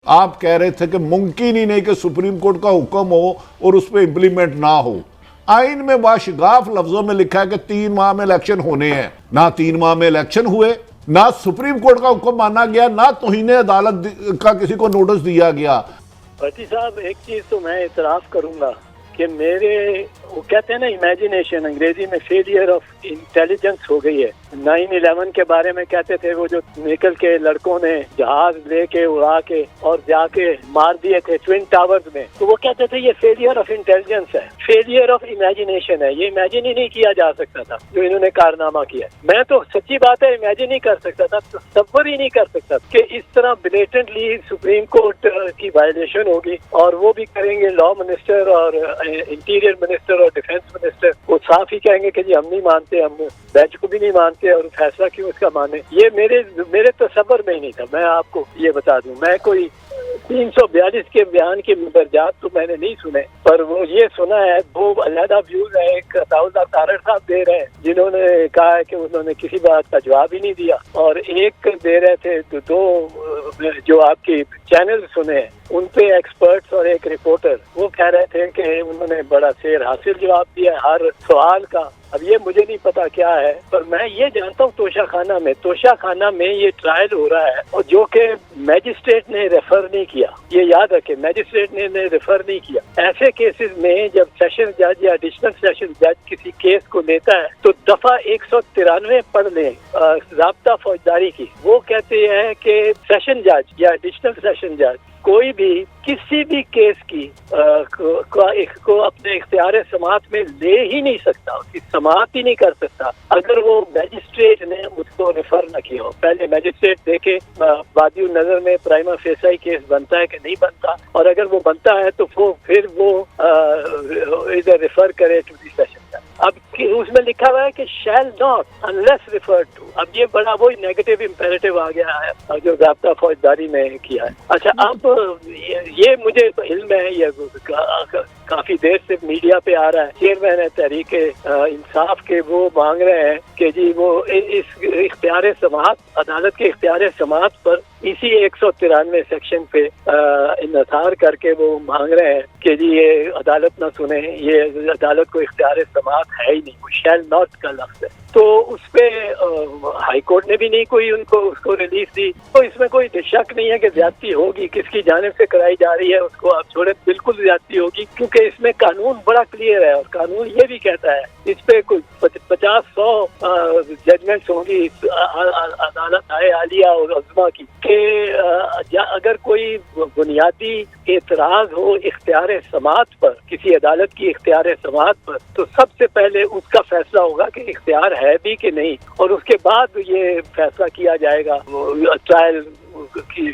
آپ کہہ رہے تھے کہ ممکن ہی نہیں کہ سپریم کورٹ کا حکم ہو اور اس پہ امپلیمنٹ نہ ہو. آئین میں باشگاف لفظوں میں لکھا ہے کہ 3 ماہ میں الیکشن ہونے ہیں. نہ 3 ماہ میں الیکشن ہوئے، نہ سپریم کورٹ کا حکم مانا گیا، نہ توہین عدالت کا کسی کو نوٹس دیا گیا. بھٹی صاحب ایک چیز تو میں اعتراف کروں گا کہ میرے وہ کہتے ہیں نا امیجنیشن، انگریزی میں فیلئر آف انٹیلیجنس ہو گئی ہے. 9/11 کے بارے میں کہتے تھے وہ جو نکل کے لڑکوں نے جہاز لے کے اڑا کے اور جا کے مار دیے تھے ٹوین ٹاورز میں، تو وہ کہتے تھے یہ فیلئر آف انٹیلیجنس ہے، فیلئر آف امیجنیشن ہے، یہ امیجن ہی نہیں کیا جا سکتا تھا جو انہوں نے کارنامہ کیا. میں تو سچی بات ہے امیجن ہی کر سکتا تھا، تصور ہی نہیں کر سکتا کہ اس طرح بلیٹنٹلی سپریم کورٹ کی وائلیشن ہوگی. اور وہ بھی کریں گے، لا منسٹر اور انٹیریئر منسٹر اور ڈیفینس منسٹر وہ صاف ہی کہیں گے کہ جی ہم نہیں مانتے، ہم بینچ کو بھی نہیں مانتے اور فیصلہ کیوں اس کا مانے. یہ میرے تصور میں ہی نہیں تھا. میں آپ کو یہ بتا دوں، میں کوئی 342 کے بیان کے مندرجات تو میں نے نہیں سنے، پر وہ یہ سنا ہے 2 علیحدہ ویوز ہیں. ایک عطاءاللہ تارڑ صاحب دے رہے ہیں جنہوں نے کہا ہے کہ انہوں نے کسی بات کا جواب ہی نہیں دیا، اور ایک دے رہے تھے 2 جو آپ کی چینل سنے ہیں ان پہ ایکسپرٹس اور ایک رپورٹر، وہ کہہ رہے تھے کہ انہوں نے بڑا سیر حاصل جواب دیا ہر سوال کا. اب یہ مجھے نہیں پتا کیا ہے، پر میں یہ جانتا ہوں توشہ خانہ میں یہ ٹرائل ہو رہا ہے، اور جو کہ میجسٹریٹ نے ریفر نہیں کیا. یہ یاد رکھیں، میجسٹریٹ نے ریفر نہیں کیا. ایسے کیسز میں جب سیشن جج یا ایڈیشنل سیشن جج کسی کیس کو لیتا ہے تو دفعہ 193 پڑھ لیں ضابطہ فوجداری کی. وہ کہتے ہیں کہ سیشن جج یا ایڈیشنل سیشن جج کوئی بھی کسی بھی کیس کی کو اپنے اختیار سماعت میں لے ہی نہیں سکتا، اس کی سماعت ہی نہیں کر سکتا اگر وہ میجسٹریٹ نے اس کو ریفر نہ کیا ہو. پہلے میجسٹریٹ دیکھے وادی النظر میں پرائما فیسائی کیس بنتا ہے کہ نہیں بنتا، اور اگر وہ بنتا ہے تو پھر وہ ادھر ریفر کرے ٹو دی سیشن. اب اس میں لکھا ہوا ہے کہ shall not unless referred to. اب یہ بڑا وہی نیگیٹو امپیریٹو آ گیا ہے جو ضابطہ فوجداری میں کیا ہے. اچھا، اب یہ مجھے علم ہے، یہ کافی دیر سے میڈیا پہ آ رہا ہے. چیئرمین ہے تحریک انصاف کے، وہ مانگ رہے ہیں کہ جی وہ اس اختیار سماعت، عدالت کے اختیار سماعت پر اسی 193 سیکشن پہ انحصار کر کے وہ مانگ رہے ہیں کہ جی یہ عدالت نہ سنے، یہ عدالت کو اختیار سماعت ہے ہی نہیں، وہ شیل ناٹ کا لفظ ہے. تو اس پہ ہائی کورٹ نے بھی نہیں کوئی اس کو ریلیز دی. تو اس میں کوئی شک نہیں ہے کہ زیادتی ہوگی، کس کی جانب سے کرائی جا رہی ہے اس کو آپ چھوڑیں، بالکل زیادتی ہوگی، کیونکہ اس میں قانون بڑا کلیئر ہے. اور قانون یہ بھی کہتا ہے اس پہ کوئی 50-100 ججمنٹس ہوں گی عدالت عالیہ اور عظمیٰ کی کہ اگر کوئی بنیادی اعتراض ہو اختیار سماعت پر، کسی عدالت کی اختیار سماعت پر، تو سب سے پہلے اس کا فیصلہ ہوگا کہ اختیار ہے بھی کہ نہیں، اور اس کے بعد یہ فیصلہ کیا جائے گا، ٹرائل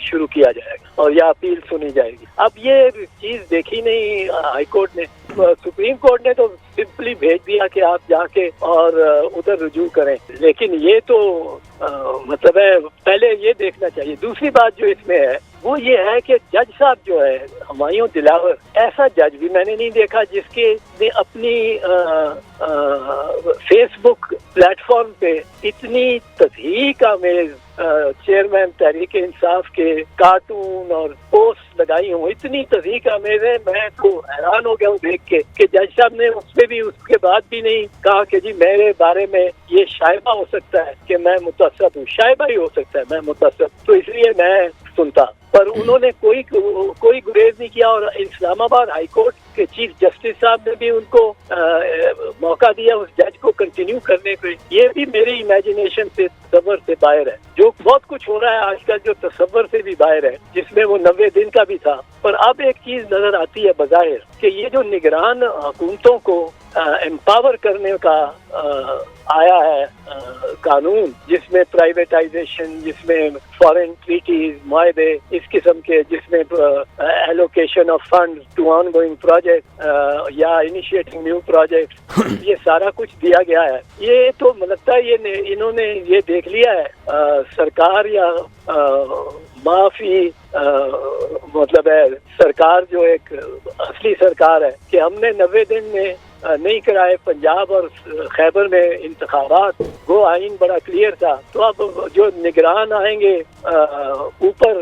شروع کیا جائے گا اور یا اپیل سنی جائے گی. اب یہ چیز دیکھی نہیں ہائی کورٹ نے. سپریم کورٹ نے تو سمپلی بھیج دیا کہ آپ جا کے اور ادھر رجوع کریں، لیکن یہ تو مطلب ہے پہلے یہ دیکھنا چاہیے. دوسری بات جو اس میں ہے وہ یہ ہے کہ جج صاحب جو ہے ہمایوں دلاور، ایسا جج بھی میں نے نہیں دیکھا جس کے نے اپنی فیس بک پلیٹ فارم پہ اتنی تضحیک آمیز چیئرمین تحریک انصاف کے کارٹون اور پوسٹ لگائی ہوں، اتنی تضحیک آمیز ہے. میں تو حیران ہو گیا ہوں دیکھ کے کہ جج صاحب نے اس پہ بھی اس کے بعد بھی نہیں کہا کہ جی میرے بارے میں یہ شائبہ ہو سکتا ہے کہ میں متعصب ہوں. شائبہ ہی ہو سکتا ہے میں متعصب، تو اس لیے میں سنتا. پر انہوں نے کوئی گریز نہیں کیا. اور اسلام آباد ہائی کورٹ کے چیف جسٹس صاحب نے بھی ان کو موقع دیا اس جج کو کنٹینیو کرنے کو. یہ بھی میری امیجنیشن سے، تصور سے باہر ہے. جو بہت کچھ ہو رہا ہے آج کل جو تصور سے بھی باہر ہے، جس میں وہ 90 دن کا بھی تھا. پر اب ایک چیز نظر آتی ہے بظاہر کہ یہ جو نگران حکومتوں کو امپاور کرنے کا آیا ہے قانون، جس میں پرائیویٹائزیشن، جس میں فارن ٹریٹیز، معاہدے اس قسم کے، جس میں allocation of fund to ongoing project یا انیشیٹنگ نیو پروجیکٹ، یہ سارا کچھ دیا گیا ہے. یہ تو لگتا ہے انہوں نے یہ دیکھ لیا ہے سرکار یا معافی مطلب ہے سرکار جو ایک اصلی سرکار ہے کہ ہم نے 90 دن میں نہیں کرائے پنجاب اور خیبر میں انتخابات. وہ آئین بڑا کلیئر تھا. تو اب جو نگران آئیں گے اوپر